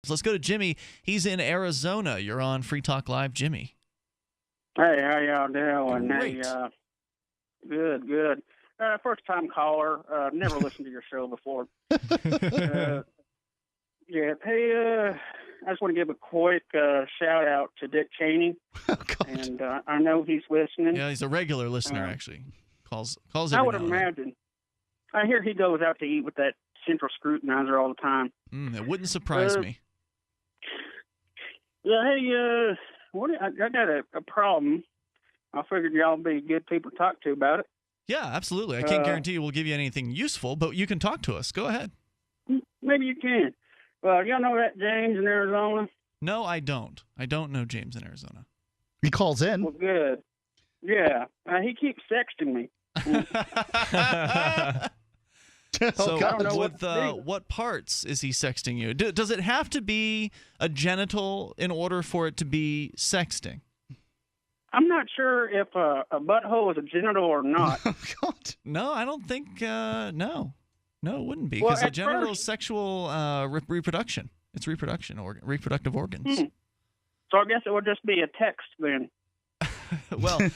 Let's go to Jimmy. He's in Arizona. You're on Free Talk Live, Jimmy. Hey, how y'all doing? Great. Hey, good. First time caller. Never listened to your show before. Yeah. Hey, I just want to give a quick shout out to Dick Cheney. Oh, God. And I know he's listening. Yeah, he's a regular listener, actually. Calls every I would now and then. imagine. I hear he goes out to eat with that central scrutinizer all the time. It wouldn't surprise me. Yeah, hey, I got a problem. I figured y'all would be good people to talk to about it. Yeah, absolutely. I can't guarantee we'll give you anything useful, but you can talk to us. Go ahead. Maybe you can. Well, y'all know that James in Arizona? No, I don't. I don't know James in Arizona. He calls in. Well, good. Yeah, he keeps sexting me. So I don't know what parts is he sexting you? Does it have to be a genital in order for it to be sexting? I'm not sure if a butthole is a genital or not. Oh, God. No, I don't think. No, it wouldn't be, Well, because a at genital first- is sexual reproduction. It's reproductive organs. So I guess it would just be a text then. Well, I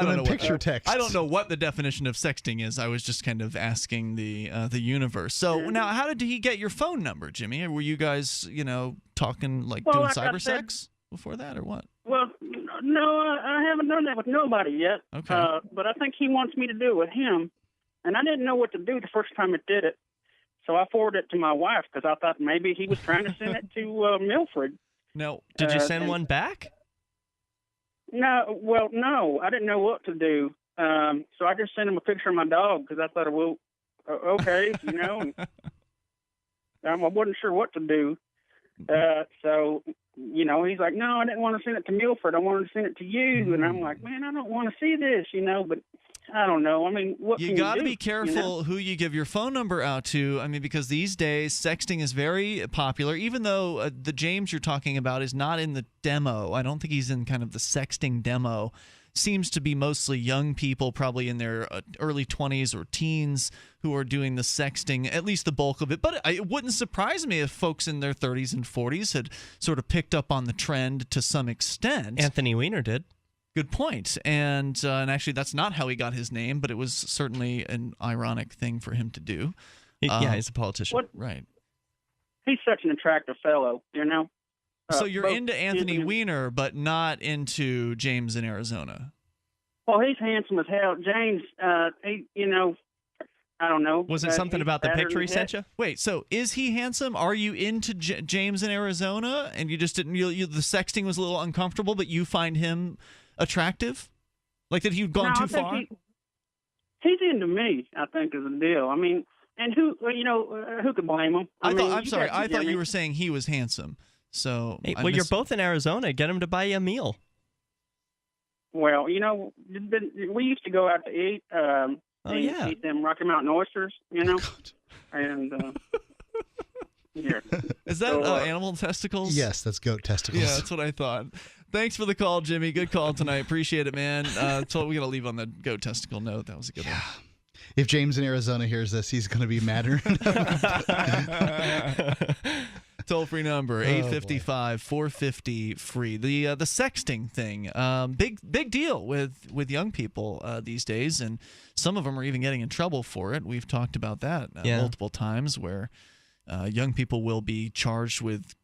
don't know. Picture text. I don't know what the definition of sexting is. I was just kind of asking the universe. So now, how did he get your phone number, Jimmy? Were you guys, talking doing like I cyber said- sex before that, or what? Well, no, I haven't done that with nobody yet. Okay. But I think he wants me to do it with him. And I didn't know what to do the first time it did it. So I forwarded it to my wife because I thought maybe he was trying to send it to Milford. No. Did you send and- one back? No, I didn't know what to do. So I just sent him a picture of my dog because I thought, well, okay, and I wasn't sure what to do. So, he's like, no, I didn't want to send it to Milford. I wanted to send it to you. And I'm like, man, I don't want to see this, but I don't know. I mean, what You can got to do, be careful who you give your phone number out to. I mean, because these days sexting is very popular, even though the James you're talking about is not in the demo. I don't think he's in kind of the sexting demo. Seems to be mostly young people, probably in their early 20s or teens, who are doing the sexting, at least the bulk of it. But it wouldn't surprise me if folks in their 30s and 40s had sort of picked up on the trend to some extent. Anthony Weiner did. Good point. And actually, that's not how he got his name, but it was certainly an ironic thing for him to do. Yeah, he's a politician. Right. He's such an attractive fellow, So you're both into Anthony his- Weiner, but not into James in Arizona. Well, he's handsome as hell. James, I don't know. Was it something he's about the fatter picture than he sent you? Wait, so is he handsome? Are you into James in Arizona, and you just didn't? The sexting was a little uncomfortable, but you find him attractive? Like that he'd gone No, I too think far? He's into me, I think, is the deal. I mean, and who could blame him? I'm mean, sorry. I thought mean, you were saying he was handsome. So Hey, well, you're both in Arizona. Get him to buy you a meal. Well, we used to go out to eat. Eat them Rocky Mountain oysters, and yeah. Is that animal testicles? Yes, that's goat testicles. Yeah, that's what I thought. Thanks for the call, Jimmy. Good call tonight. Appreciate it, man. So we got to leave on the goat testicle note. That was a good one. If James in Arizona hears this, he's going to be madder. Toll-free number, 855-450-FREE. The sexting thing, big deal with young people these days, and some of them are even getting in trouble for it. We've talked about that multiple times, where young people will be charged with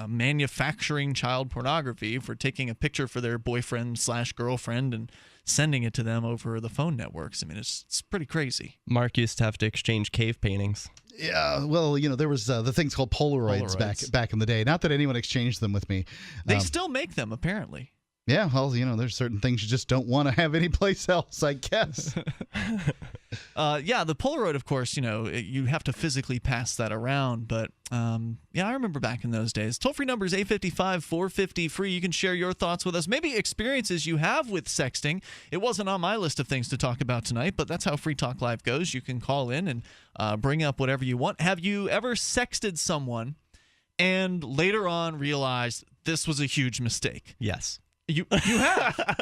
manufacturing child pornography for taking a picture for their boyfriend/girlfriend and sending it to them over the phone networks. I mean, it's pretty crazy. Mark used to have to exchange cave paintings. Yeah, well, there was the things called Polaroids. Back in the day. Not that anyone exchanged them with me. They still make them, apparently. Yeah, well, there's certain things you just don't want to have anyplace else, I guess. Yeah, the Polaroid, of course, you have to physically pass that around. But, yeah, I remember back in those days. Toll-free number is 855-450-FREE. You can share your thoughts with us. Maybe experiences you have with sexting. It wasn't on my list of things to talk about tonight, but that's how Free Talk Live goes. You can call in and bring up whatever you want. Have you ever sexted someone and later on realized this was a huge mistake? Yes. You have?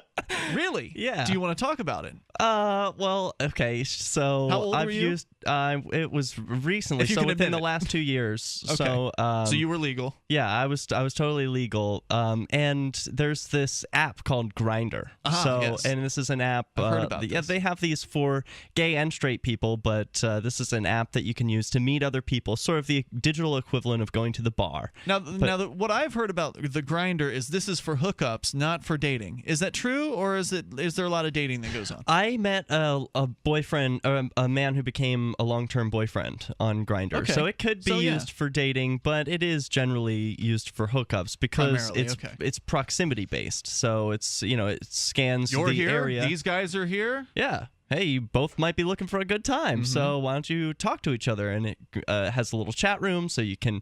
Really? Yeah. Do you want to talk about it? Well, okay. So How old I've were you? used. It was recently, If you so can within admit the it. last 2 years. Okay. So you were legal. yeah, I was totally legal. And there's this app called Grindr. Yes. And this is an app. I've heard about Yeah, this. they have these for gay and straight people, but this is an app that you can use to meet other people, sort of the digital equivalent of going to the bar. Now, what I've heard about the Grindr is this is for hookups, not for dating. Is that true, or is there a lot of dating that goes on? I met a boyfriend, or a man who became a long-term boyfriend on Grindr. Okay. So it could be used for dating, but it is generally used for hookups because Primarily, it's proximity based. So it's it scans You're the here. area. These guys are here. Yeah. Hey, you both might be looking for a good time, so why don't you talk to each other? And it has a little chat room, so you can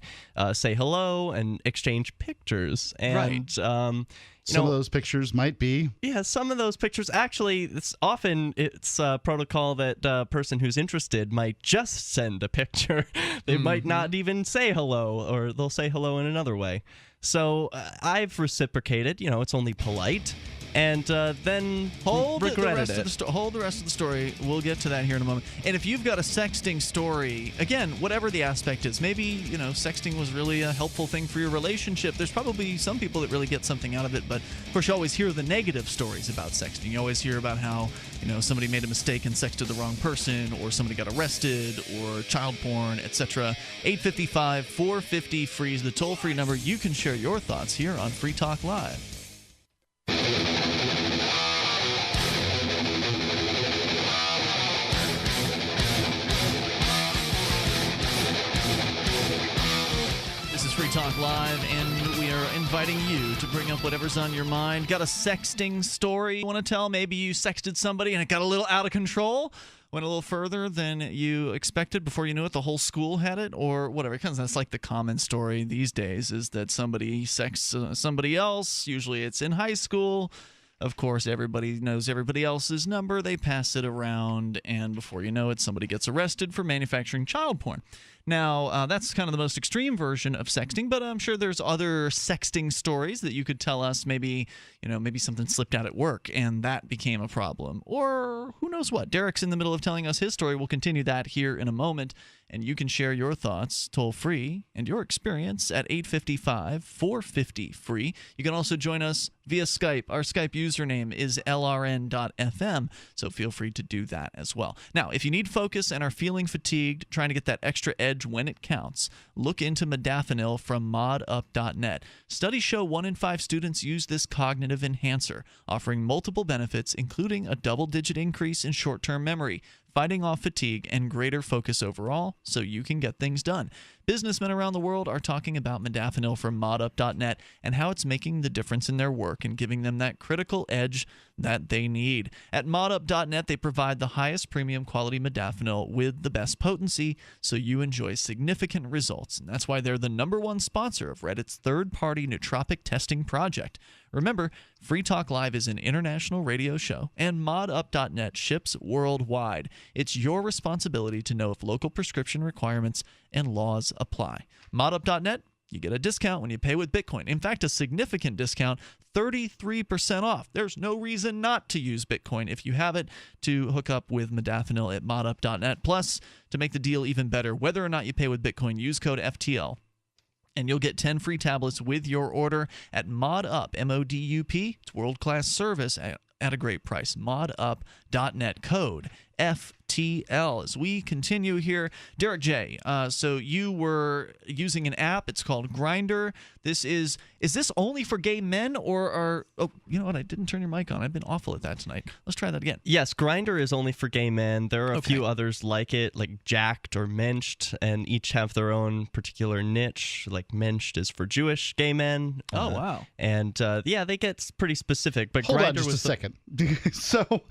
say hello and exchange pictures. And Some of those pictures might be. yeah, some of those pictures actually. It's protocol that a person who's interested might just send a picture. They might not even say hello, or they'll say hello in another way. So I've reciprocated. It's only polite. And then Hold the regretted rest it. hold the rest of the story. We'll get to that here in a moment. And if you've got a sexting story, again, whatever the aspect is, maybe sexting was really a helpful thing for your relationship. There's probably some people that really get something out of it, but of course you always hear the negative stories about sexting. You always hear about how somebody made a mistake and sexted the wrong person, or somebody got arrested, or child porn, etc. 855-450-FREE is the toll-free number. You can share your thoughts here on Free Talk Live. This is Free Talk Live, and we are inviting you to bring up whatever's on your mind. Got a sexting story you want to tell? Maybe you sexted somebody and it got a little out of control, went a little further than you expected. Before you knew it, the whole school had it, or whatever. Because that's like the common story these days, is that somebody sexts somebody else. Usually it's in high school. Of course, everybody knows everybody else's number. They pass it around, and before you know it, somebody gets arrested for manufacturing child porn. Now, that's kind of the most extreme version of sexting, but I'm sure there's other sexting stories that you could tell us. Maybe something slipped out at work, and that became a problem. Or who knows what. Derek's in the middle of telling us his story. We'll continue that here in a moment, and you can share your thoughts toll-free and your experience at 855-450-FREE. You can also join us via Skype. Our Skype username is lrn.fm, so feel free to do that as well. Now, if you need focus and are feeling fatigued, trying to get that extra edge when it counts, look into modafinil from modup.net. Studies show 1 in 5 students use this cognitive enhancer, offering multiple benefits, including a double-digit increase in short-term memory, fighting off fatigue, and greater focus overall, so you can get things done. Businessmen around the world are talking about modafinil from modup.net and how it's making the difference in their work and giving them that critical edge that they need. At modup.net, they provide the highest premium quality modafinil with the best potency, so you enjoy significant results. And that's why they're the #1 sponsor of Reddit's third-party nootropic testing project. Remember, Free Talk Live is an international radio show, and modup.net ships worldwide. It's your responsibility to know if local prescription requirements and laws apply. Modup.net, you get a discount when you pay with Bitcoin. In fact, a significant discount, 33% off. There's no reason not to use Bitcoin if you have it to hook up with modafinil at modup.net. Plus, to make the deal even better, whether or not you pay with Bitcoin, use code FTL. And you'll get 10 free tablets with your order at ModUp, M-O-D-U-P. It's world-class service at a great price. ModUp.net, code FTL. As we continue here, Derek J., so you were using an app. It's called Grindr. Is this only for gay men, or are... Oh, you know what? I didn't turn your mic on. I've been awful at that tonight. Let's try that again. Yes, Grindr is only for gay men. There are a few others like it, like Jacked or Menched, and each have their own particular niche. Like Menched is for Jewish gay men. Oh, wow. And they get pretty specific. But Hold Grindr on just was a second. So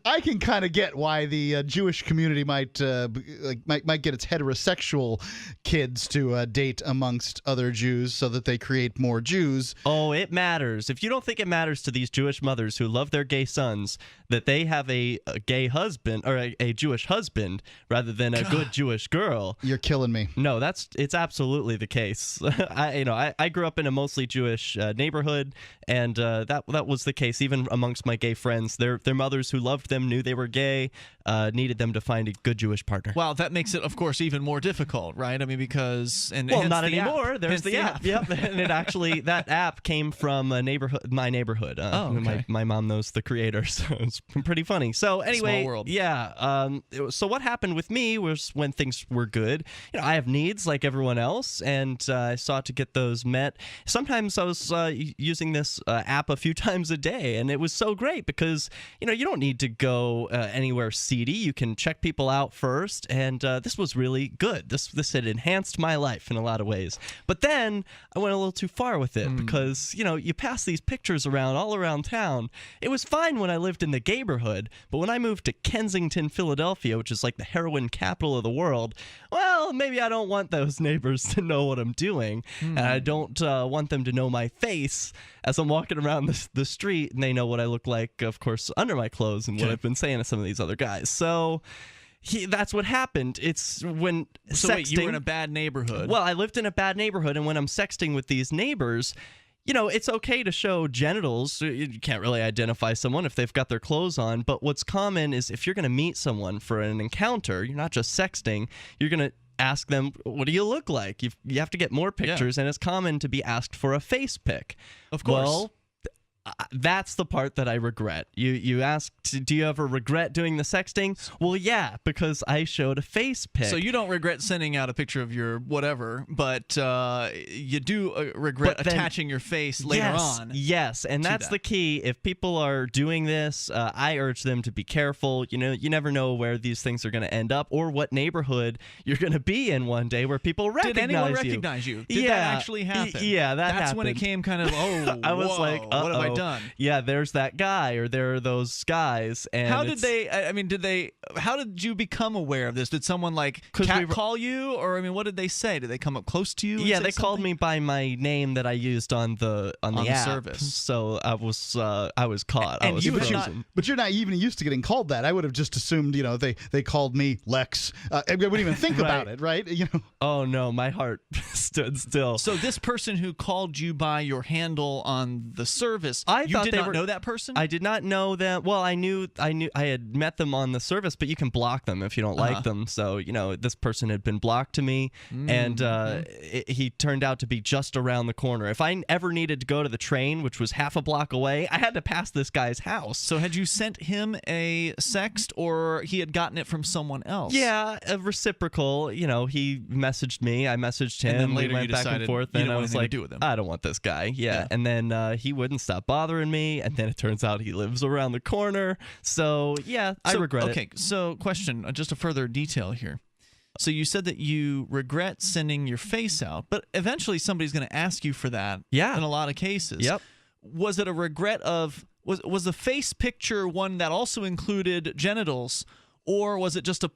I can kind of get why the Jewish community might get its heterosexual kids to date amongst other Jews so that they create more Jews. Oh, it matters. If you don't think it matters to these Jewish mothers who love their gay sons that they have a gay husband or a Jewish husband rather than a good Jewish girl, you're killing me. No, it's absolutely the case. I grew up in a mostly Jewish neighborhood, and that was the case even amongst my gay friends. Their mothers who loved them, knew they were gay, needed them to find a good Jewish partner. Wow, that makes it, of course, even more difficult, right? I mean, because not anymore. App. There's the app. Yep, and it actually that app came from my neighborhood. Okay. My mom knows the creator, so it's pretty funny. So anyway, Small world. Yeah. So what happened with me was when things were good. I have needs like everyone else, and I sought to get those met. Sometimes I was using this app a few times a day, and it was so great because you don't need to go anywhere seedy. You can check people out first, and this was really good. This had enhanced my life in a lot of ways. But then I went a little too far with it because you pass these pictures around all around town. It was fine when I lived in the neighborhood, but when I moved to Kensington, Philadelphia, which is like the heroin capital of the world, well, maybe I don't want those neighbors to know what I'm doing, and I don't want them to know my face as I'm walking around the street, and they know what I look like, of course, under my clothes and what I've been saying to some of these other guys. So that's what happened. It's when So sexting, wait, you were in a bad neighborhood. Well, I lived in a bad neighborhood, and when I'm sexting with these neighbors, it's okay to show genitals. You can't really identify someone if they've got their clothes on, but what's common is if you're going to meet someone for an encounter, you're not just sexting, you're going to ask them, what do you look like? You have to get more pictures, and it's common to be asked for a face pic. Of course. Well, that's the part that I regret. You asked, do you ever regret doing the sexting? Well, yeah, because I showed a face pic. So you don't regret sending out a picture of your whatever, but you do regret attaching your face later on. Yes, and that's the key. If people are doing this, I urge them to be careful. You never know where these things are going to end up or what neighborhood you're going to be in one day where people recognize you. Did anyone recognize you? Did that actually happen? Yeah, that's happened. When it came kind of, I was like, what have I done? Yeah, there's that guy, or there are those guys. And how did they? I mean, how did you become aware of this? Did someone call you, or what did they say? Did they come up close to you? Yeah, they called me by my name that I used on the app. Service. So I was caught. But you're not even used to getting called that. I would have just assumed, they called me Lex. I wouldn't even think about it, right? Oh no, my heart stood still. So this person who called you by your handle on the service, you did not know that person? I did not know them. Well, I knew I had met them on the service, but you can block them if you don't like them. So, this person had been blocked to me, and he turned out to be just around the corner. If I ever needed to go to the train, which was half a block away, I had to pass this guy's house. So had you sent him a sext, or he had gotten it from someone else? Yeah, a reciprocal. He messaged me, I messaged him, and then later we went back and forth, and I was like, I don't want this guy. Yeah. And then he wouldn't stop bothering me, and then it turns out he lives around the corner. So yeah, I regret it. Okay, so question, just a further detail here. So you said that you regret sending your face out, but eventually somebody's going to ask you for that. Yeah. In a lot of cases. Yep. Was it a regret of was the face picture one that also included genitals? Or was it just a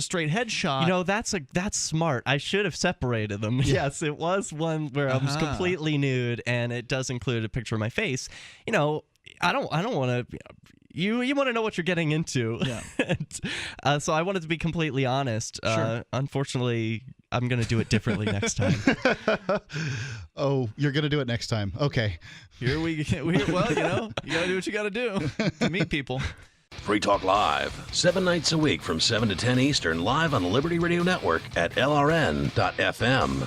straight headshot? That's smart. I should have separated them. Yes, it was one where I was completely nude, and it does include a picture of my face. I don't want to. You want to know what you're getting into. Yeah. So I wanted to be completely honest. Sure. Unfortunately, I'm going to do it differently next time. Oh, you're going to do it next time. Okay. Here we well, you got to do what you got to do to meet people. Free Talk Live, 7 nights a week from 7 to 10 Eastern, live on the Liberty Radio Network at LRN.FM.